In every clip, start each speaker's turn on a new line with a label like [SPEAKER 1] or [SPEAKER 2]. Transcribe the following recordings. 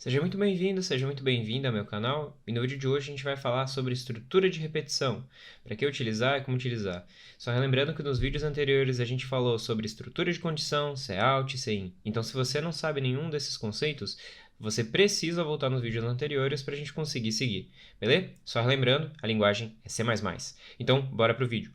[SPEAKER 1] Seja muito bem-vindo, seja muito bem-vinda ao meu canal. E no vídeo de hoje a gente vai falar sobre estrutura de repetição, para que utilizar e como utilizar. Só relembrando que nos vídeos anteriores a gente falou sobre estrutura de condição, Cout e Cin. Então se você não sabe nenhum desses conceitos, você precisa voltar nos vídeos anteriores para a gente conseguir seguir, beleza? Só relembrando, a linguagem é C++. Então, bora pro vídeo.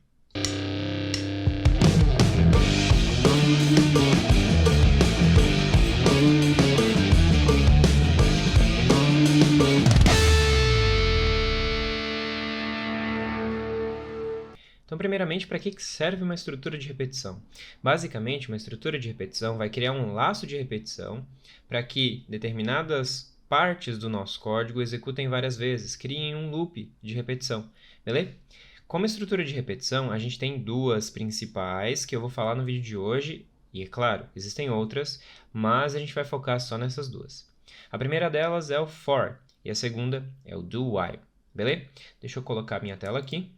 [SPEAKER 1] Então, primeiramente, para que serve uma estrutura de repetição? Basicamente, uma estrutura de repetição vai criar um laço de repetição para que determinadas partes do nosso código executem várias vezes, criem um loop de repetição, beleza? Como estrutura de repetição, a gente tem duas principais que eu vou falar no vídeo de hoje, e é claro, existem outras, mas a gente vai focar só nessas duas. A primeira delas é o for, e a segunda é o do while, beleza? Deixa eu colocar minha tela aqui.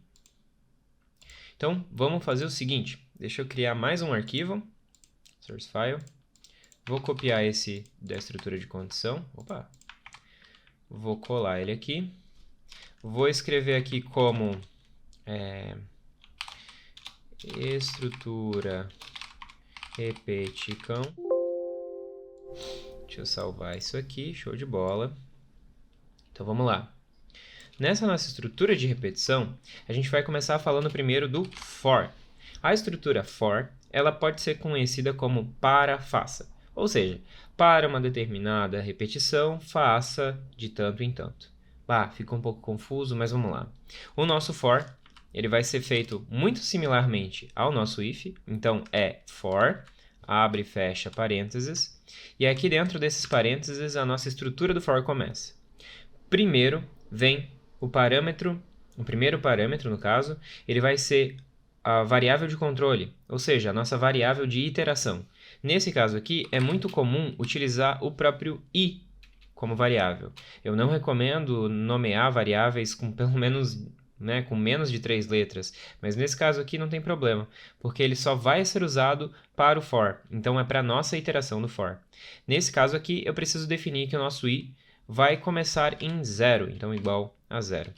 [SPEAKER 1] Então, vamos fazer o seguinte, deixa eu criar mais um arquivo, source file, vou copiar esse da estrutura de condição, vou colar ele aqui, vou escrever aqui como estrutura repeticão, deixa eu salvar isso aqui, show de bola. Então, vamos lá. Nessa nossa estrutura de repetição, a gente vai começar falando primeiro do for. A estrutura for, ela pode ser conhecida como para faça, ou seja, para uma determinada repetição, faça de tanto em tanto. Fica um pouco confuso, mas vamos lá. O nosso for, ele vai ser feito muito similarmente ao nosso if, então é for, abre e fecha parênteses, e aqui dentro desses parênteses a nossa estrutura do for começa. Primeiro vem o primeiro parâmetro, no caso, ele vai ser a variável de controle, ou seja, a nossa variável de iteração. Nesse caso aqui, é muito comum utilizar o próprio i como variável. Eu não recomendo nomear variáveis com pelo menos, com menos de 3 letras, mas nesse caso aqui não tem problema, porque ele só vai ser usado para o for, então é para a nossa iteração do for. Nesse caso aqui, eu preciso definir que o nosso i vai começar em 0, então igual a 0.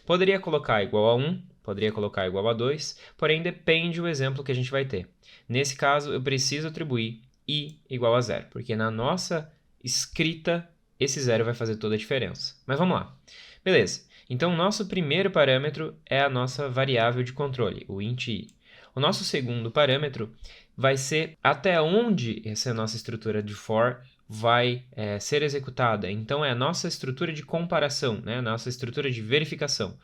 [SPEAKER 1] Poderia colocar igual a 1, poderia colocar igual a 2, porém depende do exemplo que a gente vai ter. Nesse caso, eu preciso atribuir i igual a 0, porque na nossa escrita, esse 0 vai fazer toda a diferença. Mas vamos lá. Beleza, então o nosso primeiro parâmetro é a nossa variável de controle, o int i. O nosso segundo parâmetro vai ser até onde essa nossa estrutura de for vai ser executada. Então, é a nossa estrutura de comparação, a nossa estrutura de verificação.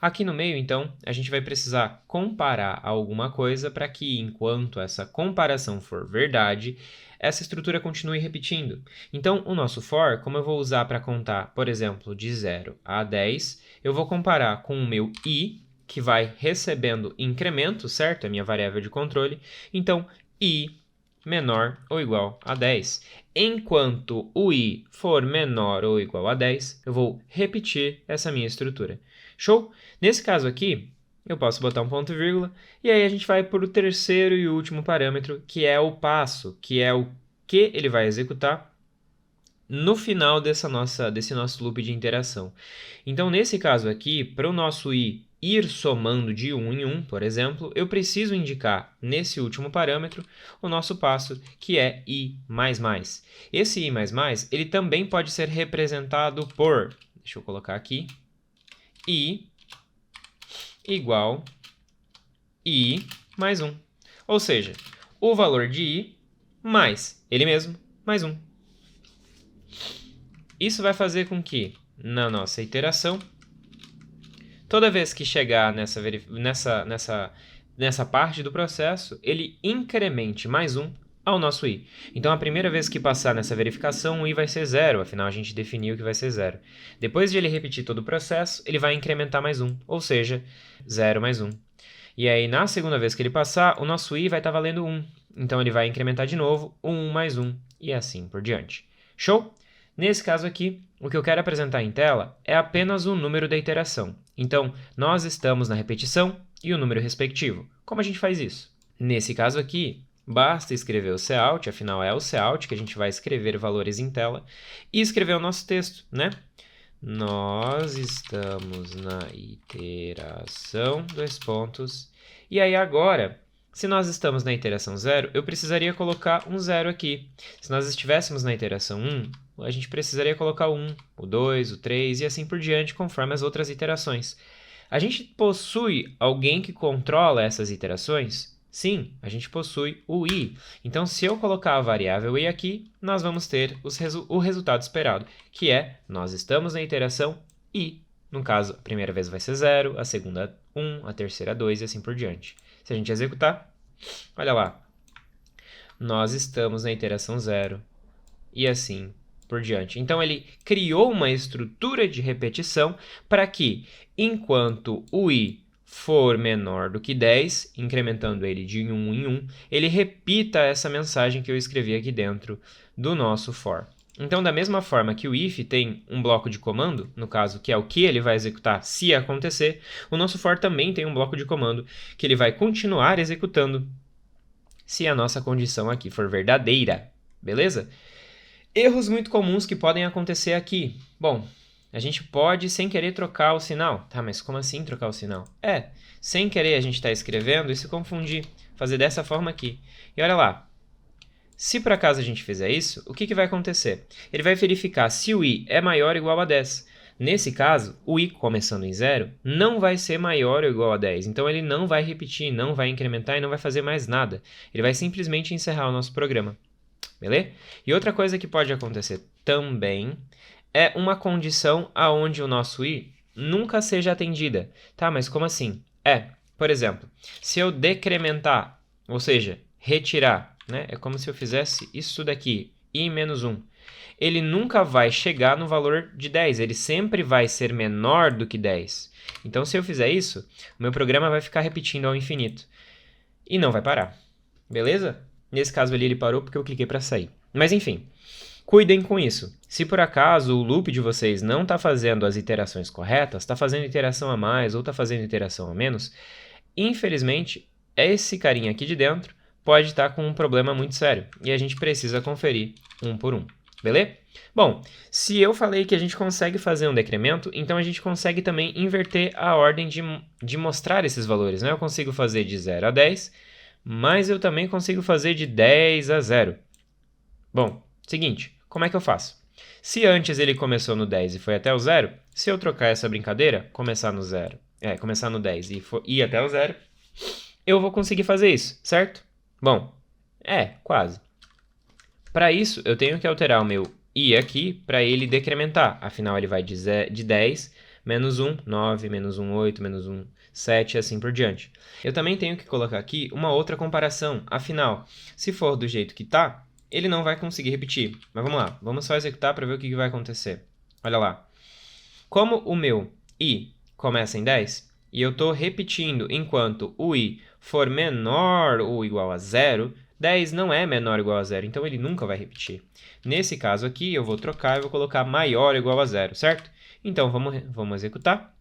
[SPEAKER 1] Aqui no meio, então, a gente vai precisar comparar alguma coisa para que, enquanto essa comparação for verdade, essa estrutura continue repetindo. Então, o nosso for, como eu vou usar para contar, por exemplo, de 0 a 10, eu vou comparar com o meu i, que vai recebendo incremento, certo? A minha variável de controle. Então, i menor ou igual a 10. Enquanto o i for menor ou igual a 10, eu vou repetir essa minha estrutura. Show? Nesse caso aqui, eu posso botar um ponto e vírgula, e aí a gente vai para o terceiro e último parâmetro, que é o passo, que é o que ele vai executar no final desse nosso loop de interação. Então, nesse caso aqui, para o nosso i ir somando de 1 em 1, por exemplo, eu preciso indicar nesse último parâmetro o nosso passo, que é i++. Esse i++, ele também pode ser representado por, deixa eu colocar aqui, i igual i mais 1. Ou seja, o valor de i mais ele mesmo, mais 1. Isso vai fazer com que, na nossa iteração, toda vez que chegar nessa parte do processo, ele incremente mais 1 ao nosso i. Então, a primeira vez que passar nessa verificação, o i vai ser 0, afinal a gente definiu que vai ser 0. Depois de ele repetir todo o processo, ele vai incrementar mais 1, ou seja, 0 mais 1. E aí, na segunda vez que ele passar, o nosso i vai estar valendo 1. Então, ele vai incrementar de novo, 1 mais 1, e assim por diante. Show? Nesse caso aqui, o que eu quero apresentar em tela é apenas o número da iteração. Então, nós estamos na repetição e o número respectivo. Como a gente faz isso? Nesse caso aqui, basta escrever o cout, afinal é o cout que a gente vai escrever valores em tela, e escrever o nosso texto, né? Nós estamos na iteração, dois pontos. E aí agora, se nós estamos na iteração 0, eu precisaria colocar um 0 aqui. Se nós estivéssemos na iteração 1, a gente precisaria colocar o 1, o 2, o 3 e assim por diante, conforme as outras iterações. A gente possui alguém que controla essas iterações? Sim, a gente possui o i. Então, se eu colocar a variável i aqui, nós vamos ter o resultado esperado, que é, nós estamos na iteração i. No caso, a primeira vez vai ser 0, a segunda 1, a terceira 2 e assim por diante. Se a gente executar, olha lá, nós estamos na iteração 0 e assim por diante. Então, ele criou uma estrutura de repetição para que, enquanto o i for menor do que 10, incrementando ele de 1 em 1, ele repita essa mensagem que eu escrevi aqui dentro do nosso for. Então, da mesma forma que o if tem um bloco de comando, no caso, que é o que ele vai executar se acontecer, o nosso for também tem um bloco de comando que ele vai continuar executando se a nossa condição aqui for verdadeira, beleza? Erros muito comuns que podem acontecer aqui. Bom, a gente pode, sem querer, trocar o sinal. Tá, mas como assim trocar o sinal? Sem querer a gente está escrevendo e se confundir. Fazer dessa forma aqui. E olha lá. Se por acaso a gente fizer isso, o que vai acontecer? Ele vai verificar se o i é maior ou igual a 10. Nesse caso, o i, começando em 0, não vai ser maior ou igual a 10. Então, ele não vai repetir, não vai incrementar e não vai fazer mais nada. Ele vai simplesmente encerrar o nosso programa. Beleza? E outra coisa que pode acontecer também é uma condição aonde o nosso i nunca seja atendida. Tá, mas como assim? Por exemplo, se eu decrementar, ou seja, retirar, né? É como se eu fizesse isso daqui, i menos 1. Ele nunca vai chegar no valor de 10, ele sempre vai ser menor do que 10. Então, se eu fizer isso, o meu programa vai ficar repetindo ao infinito. E não vai parar. Beleza? Nesse caso ali ele parou porque eu cliquei para sair. Mas enfim, cuidem com isso. Se por acaso o loop de vocês não está fazendo as iterações corretas, está fazendo iteração a mais ou está fazendo iteração a menos, infelizmente, esse carinha aqui de dentro pode estar com um problema muito sério. E a gente precisa conferir um por um. Beleza? Bom, se eu falei que a gente consegue fazer um decremento, então a gente consegue também inverter a ordem de mostrar esses valores, né? Eu consigo fazer de 0 a 10, mas eu também consigo fazer de 10 a 0. Bom, seguinte, como é que eu faço? Se antes ele começou no 10 e foi até o 0, se eu trocar essa brincadeira, começar no 10 e ir até o 0, eu vou conseguir fazer isso, certo? Bom, quase. Para isso, eu tenho que alterar o meu i aqui para ele decrementar. Afinal, ele vai de 10, menos 1, 9, menos 1, 8, menos 1, 7 e assim por diante. Eu também tenho que colocar aqui uma outra comparação. Afinal, se for do jeito que está, ele não vai conseguir repetir. Mas vamos lá, vamos só executar para ver o que vai acontecer. Olha lá. Como o meu i começa em 10, e eu estou repetindo enquanto o i for menor ou igual a 0, 10 não é menor ou igual a 0, então ele nunca vai repetir. Nesse caso aqui, eu vou trocar e vou colocar maior ou igual a 0, certo? Então, vamos executar.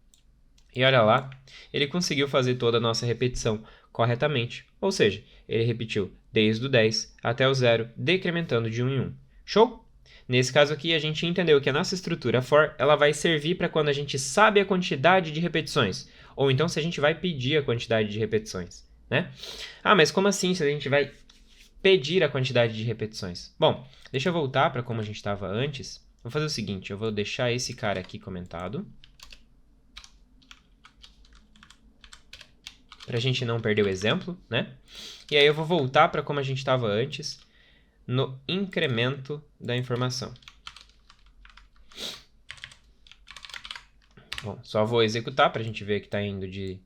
[SPEAKER 1] E olha lá, ele conseguiu fazer toda a nossa repetição corretamente. Ou seja, ele repetiu desde o 10 até o 0, decrementando de 1 em 1. Show? Nesse caso aqui, a gente entendeu que a nossa estrutura for ela vai servir para quando a gente sabe a quantidade de repetições. Ou então se a gente vai pedir a quantidade de repetições, né? Mas como assim se a gente vai pedir a quantidade de repetições? Bom, deixa eu voltar para como a gente estava antes. Vou fazer o seguinte, eu vou deixar esse cara aqui comentado, para a gente não perder o exemplo, né? E aí eu vou voltar para como a gente estava antes, no incremento da informação. Bom, só vou executar para a gente ver que está indo de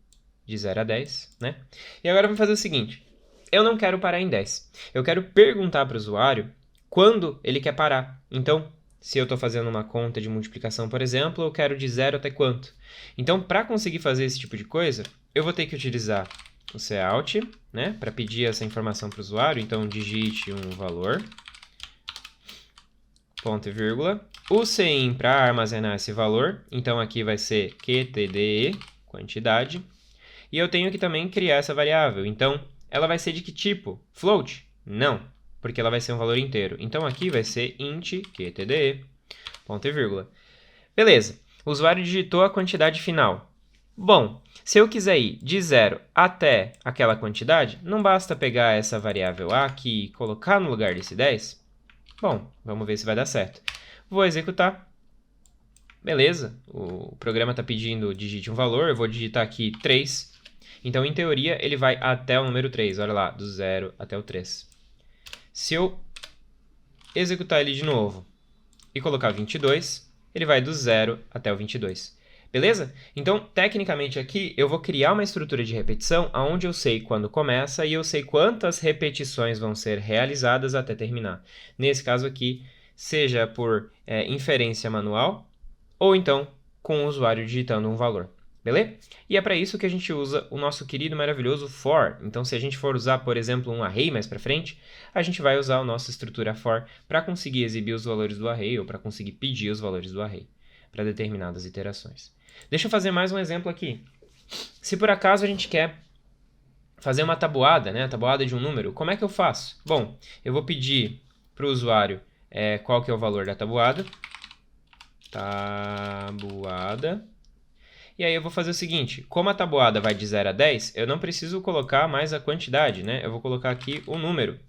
[SPEAKER 1] 0 a 10, né? E agora vamos fazer o seguinte, eu não quero parar em 10, eu quero perguntar para o usuário quando ele quer parar. Então, se eu estou fazendo uma conta de multiplicação, por exemplo, eu quero de 0 até quanto? Então, para conseguir fazer esse tipo de coisa, eu vou ter que utilizar o cout, né, para pedir essa informação para o usuário. Então, digite um valor, ponto e vírgula. O cin para armazenar esse valor, então aqui vai ser qtde, quantidade. E eu tenho que também criar essa variável. Então, ela vai ser de que tipo? Float. Não, porque ela vai ser um valor inteiro. Então, aqui vai ser int QTDE, ponto e vírgula. Beleza, o usuário digitou a quantidade final. Bom, se eu quiser ir de 0 até aquela quantidade, não basta pegar essa variável a aqui e colocar no lugar desse 10? Bom, vamos ver se vai dar certo. Vou executar. Beleza, o programa está pedindo digite um valor, eu vou digitar aqui 3. Então, em teoria, ele vai até o número 3, olha lá, do 0 até o 3. Se eu executar ele de novo e colocar 22, ele vai do 0 até o 22. Beleza? Então, tecnicamente aqui, eu vou criar uma estrutura de repetição onde eu sei quando começa e eu sei quantas repetições vão ser realizadas até terminar. Nesse caso aqui, seja por inferência manual ou então com o usuário digitando um valor. Beleza? E é para isso que a gente usa o nosso querido maravilhoso for. Então, se a gente for usar, por exemplo, um array mais para frente, a gente vai usar a nossa estrutura for para conseguir exibir os valores do array ou para conseguir pedir os valores do array para determinadas iterações. Deixa eu fazer mais um exemplo aqui. Se por acaso a gente quer fazer uma tabuada, né, a tabuada de um número, como é que eu faço? Bom, eu vou pedir para o usuário qual que é o valor da tabuada. Tabuada. E aí eu vou fazer o seguinte, como a tabuada vai de 0 a 10, eu não preciso colocar mais a quantidade, né? Eu vou colocar aqui o número.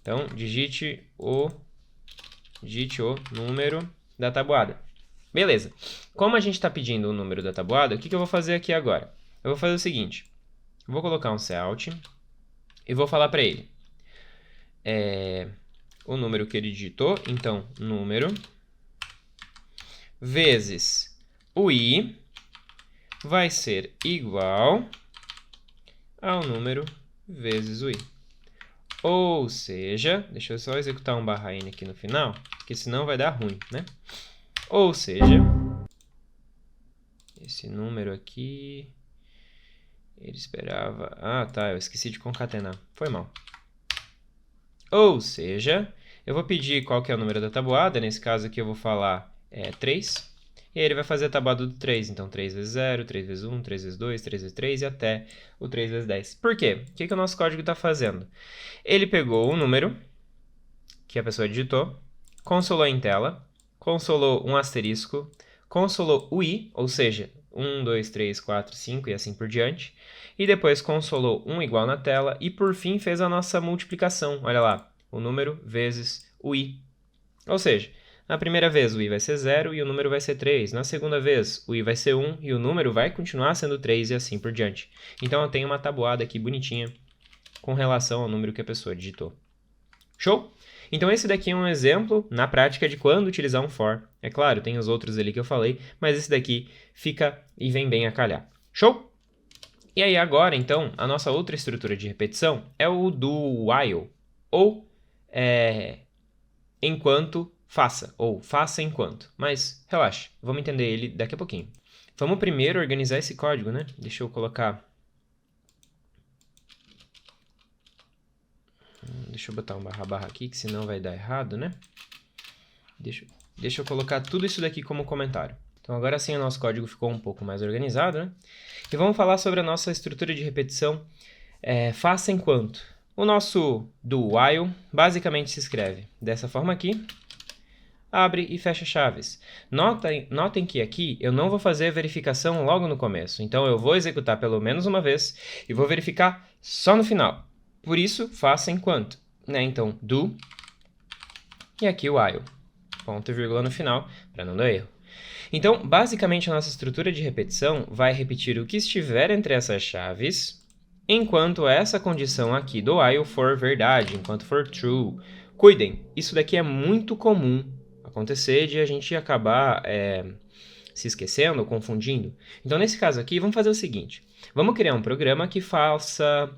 [SPEAKER 1] Então, digite o número da tabuada. Beleza. Como a gente está pedindo o número da tabuada, o que eu vou fazer aqui agora? Eu vou fazer o seguinte, eu vou colocar um cout e vou falar para ele o número que ele digitou, então, número vezes o i vai ser igual ao número vezes o i. Ou seja, deixa eu só executar um /n aqui no final, porque senão vai dar ruim, né? Ou seja, esse número aqui, ele esperava... Ah, tá, eu esqueci de concatenar, foi mal. Ou seja, eu vou pedir qual que é o número da tabuada, nesse caso aqui eu vou falar 3, e aí ele vai fazer a tabuada do 3, então 3 vezes 0, 3 vezes 1, 3 vezes 2, 3 vezes 3 e até o 3 vezes 10. Por quê? O que o nosso código está fazendo? Ele pegou o número que a pessoa digitou, consolou em tela, consolou um asterisco, consolou o i, ou seja, 1, 2, 3, 4, 5 e assim por diante, e depois consolou um igual na tela e por fim fez a nossa multiplicação, olha lá, o número vezes o i. Ou seja, na primeira vez o i vai ser 0 e o número vai ser 3, na segunda vez o i vai ser 1 e o número vai continuar sendo 3 e assim por diante. Então eu tenho uma tabuada aqui bonitinha com relação ao número que a pessoa digitou. Show? Então esse daqui é um exemplo, na prática, de quando utilizar um for. É claro, tem os outros ali que eu falei, mas esse daqui fica e vem bem a calhar. Show? E aí agora, então, a nossa outra estrutura de repetição é o do while, ou enquanto faça, ou faça enquanto. Mas relaxa, vamos entender ele daqui a pouquinho. Vamos primeiro organizar esse código, né? Deixa eu colocar... Deixa eu botar um // aqui, que senão vai dar errado, né? Deixa eu colocar tudo isso daqui como comentário. Então, agora sim o nosso código ficou um pouco mais organizado, né? E vamos falar sobre a nossa estrutura de repetição faça enquanto. O nosso do while basicamente se escreve dessa forma aqui, abre e fecha chaves. Notem que aqui eu não vou fazer verificação logo no começo, então eu vou executar pelo menos uma vez e vou verificar só no final. Por isso, faça enquanto, né? Então, do, e aqui o while, ponto e vírgula no final, para não dar erro. Então, basicamente, a nossa estrutura de repetição vai repetir o que estiver entre essas chaves, enquanto essa condição aqui do while for verdade, enquanto for true. Cuidem, isso daqui é muito comum acontecer de a gente acabar se esquecendo ou confundindo. Então, nesse caso aqui, vamos fazer o seguinte. Vamos criar um programa que faça...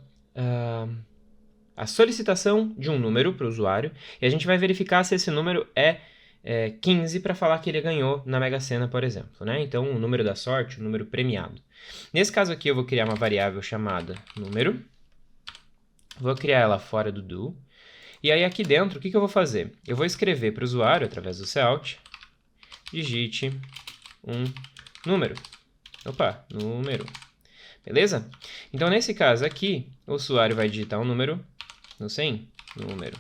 [SPEAKER 1] a solicitação de um número para o usuário e a gente vai verificar se esse número é 15 para falar que ele ganhou na Mega Sena, por exemplo, né? Então, o número da sorte, o número premiado. Nesse caso aqui, eu vou criar uma variável chamada número, vou criar ela fora do do, e aí aqui dentro, o que eu vou fazer? Eu vou escrever para o usuário, através do cout, digite um número. Opa, número. Beleza? Então, nesse caso aqui, o usuário vai digitar um número no 100, número.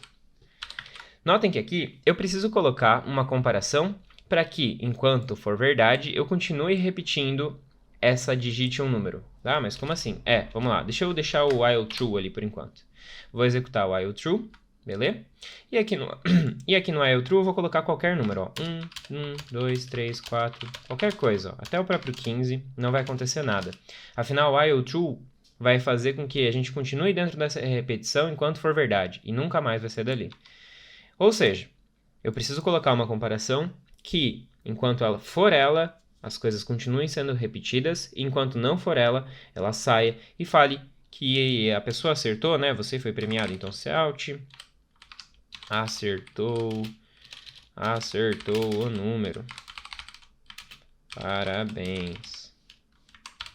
[SPEAKER 1] Notem que aqui eu preciso colocar uma comparação para que, enquanto for verdade, eu continue repetindo essa digite um número. Tá? Mas como assim? Vamos lá. Deixa eu deixar o while true ali por enquanto. Vou executar o while true, beleza? E aqui no while true eu vou colocar qualquer número. Ó. 1, 2, 3, 4, qualquer coisa. Ó. Até o próprio 15, não vai acontecer nada. Afinal, o while true vai fazer com que a gente continue dentro dessa repetição enquanto for verdade. E nunca mais vai sair dali. Ou seja, eu preciso colocar uma comparação que, enquanto ela for ela, as coisas continuem sendo repetidas, e enquanto não for ela, ela saia e fale que a pessoa acertou, né? Você foi premiado, então Alt, acertou o número. Parabéns.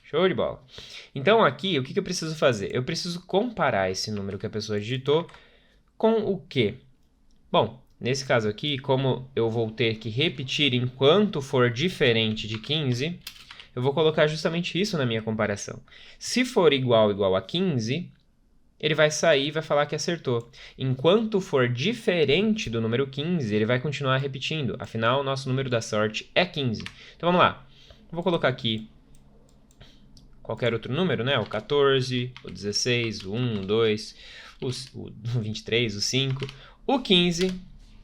[SPEAKER 1] Show de bola. Então aqui, o que eu preciso fazer? Eu preciso comparar esse número que a pessoa digitou com o quê? Bom, nesse caso aqui, como eu vou ter que repetir enquanto for diferente de 15, eu vou colocar justamente isso na minha comparação. Se for igual a 15, ele vai sair e vai falar que acertou. Enquanto for diferente do número 15, ele vai continuar repetindo. Afinal, o nosso número da sorte é 15. Então, vamos lá. Eu vou colocar aqui qualquer outro número, né? O 14, o 16, o 1, o 2, o 23, o 5... o 15,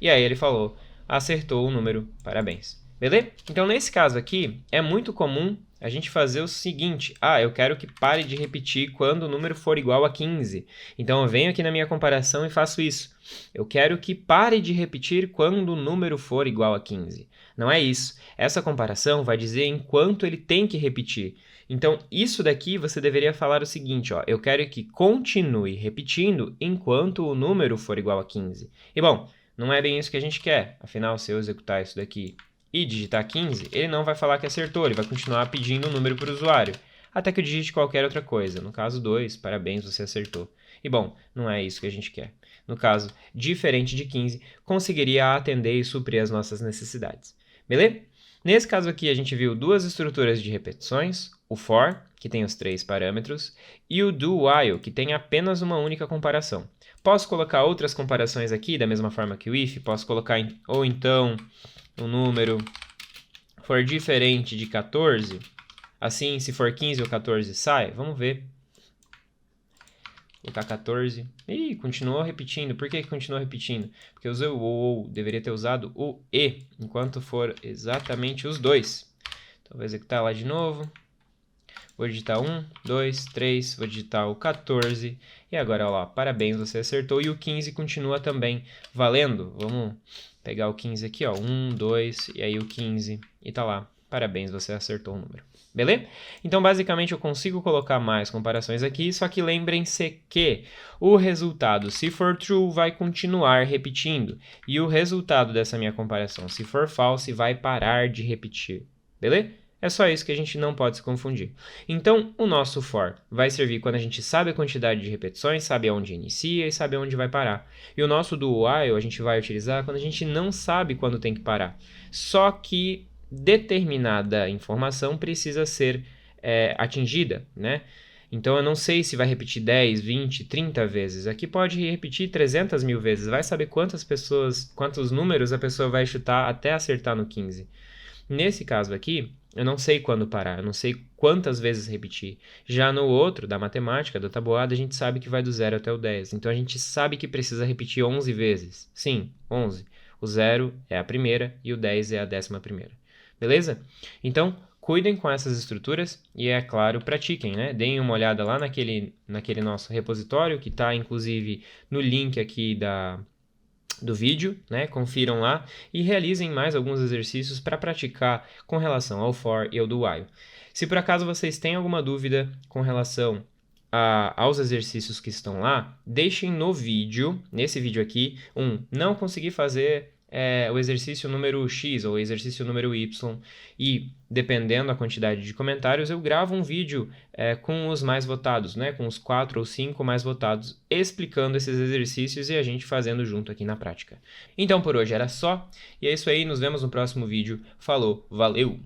[SPEAKER 1] e aí ele falou, acertou o número, parabéns. Beleza? Então, nesse caso aqui, é muito comum a gente fazer o seguinte, eu quero que pare de repetir quando o número for igual a 15. Então, eu venho aqui na minha comparação e faço isso. Eu quero que pare de repetir quando o número for igual a 15. Não é isso. Essa comparação vai dizer enquanto ele tem que repetir. Então, isso daqui você deveria falar o seguinte, ó, eu quero que continue repetindo enquanto o número for igual a 15. E bom, não é bem isso que a gente quer. Afinal, se eu executar isso daqui e digitar 15, ele não vai falar que acertou, ele vai continuar pedindo o número para o usuário, até que eu digite qualquer outra coisa. No caso 2, parabéns, você acertou. E bom, não é isso que a gente quer. No caso, diferente de 15, conseguiria atender e suprir as nossas necessidades. Beleza? Nesse caso aqui, a gente viu duas estruturas de repetições, o for, que tem os 3 parâmetros, e o do while, que tem apenas uma única comparação. Posso colocar outras comparações aqui, da mesma forma que o if, posso colocar, ou então, o número for diferente de 14, assim, se for 15 ou 14 sai, vamos ver. Vou colocar 14. Ih, continuou repetindo. Por que continuou repetindo? Porque eu usei o ou, deveria ter usado o e, enquanto for exatamente os dois. Então, vou executar lá de novo. Vou digitar 1, 2, 3, vou digitar o 14. E agora, ó lá, parabéns, você acertou. E o 15 continua também valendo. Vamos pegar o 15 aqui, ó. 1, 2, e aí o 15. E tá lá, parabéns, você acertou o número. Beleza? Então, basicamente, eu consigo colocar mais comparações aqui, só que lembrem-se que o resultado, se for true, vai continuar repetindo. E o resultado dessa minha comparação, se for false, vai parar de repetir. Beleza? É só isso que a gente não pode se confundir. Então, o nosso for vai servir quando a gente sabe a quantidade de repetições, sabe aonde inicia e sabe aonde vai parar. E o nosso do while a gente vai utilizar quando a gente não sabe quando tem que parar. Só que determinada informação precisa ser atingida, né? Então, eu não sei se vai repetir 10, 20, 30 vezes. Aqui pode repetir 300 mil vezes. Vai saber quantos números a pessoa vai chutar até acertar no 15. Nesse caso aqui, eu não sei quando parar, eu não sei quantas vezes repetir. Já no outro, da matemática, da tabuada, a gente sabe que vai do 0 até o 10. Então, a gente sabe que precisa repetir 11 vezes. Sim, 11. O 0 é a primeira e o 10 é a 11ª. Beleza? Então, cuidem com essas estruturas e, é claro, pratiquem, né? Deem uma olhada lá naquele nosso repositório, que está, inclusive, no link aqui do vídeo, né? Confiram lá e realizem mais alguns exercícios para praticar com relação ao for e ao do while. Se por acaso vocês têm alguma dúvida com relação aos exercícios que estão lá, deixem no vídeo, nesse vídeo aqui, não consegui fazer o exercício número X ou o exercício número Y, e dependendo da quantidade de comentários, eu gravo um vídeo com os mais votados, né? Com os 4 ou 5 mais votados, explicando esses exercícios e a gente fazendo junto aqui na prática. Então por hoje era só, e é isso aí, nos vemos no próximo vídeo. Falou, valeu!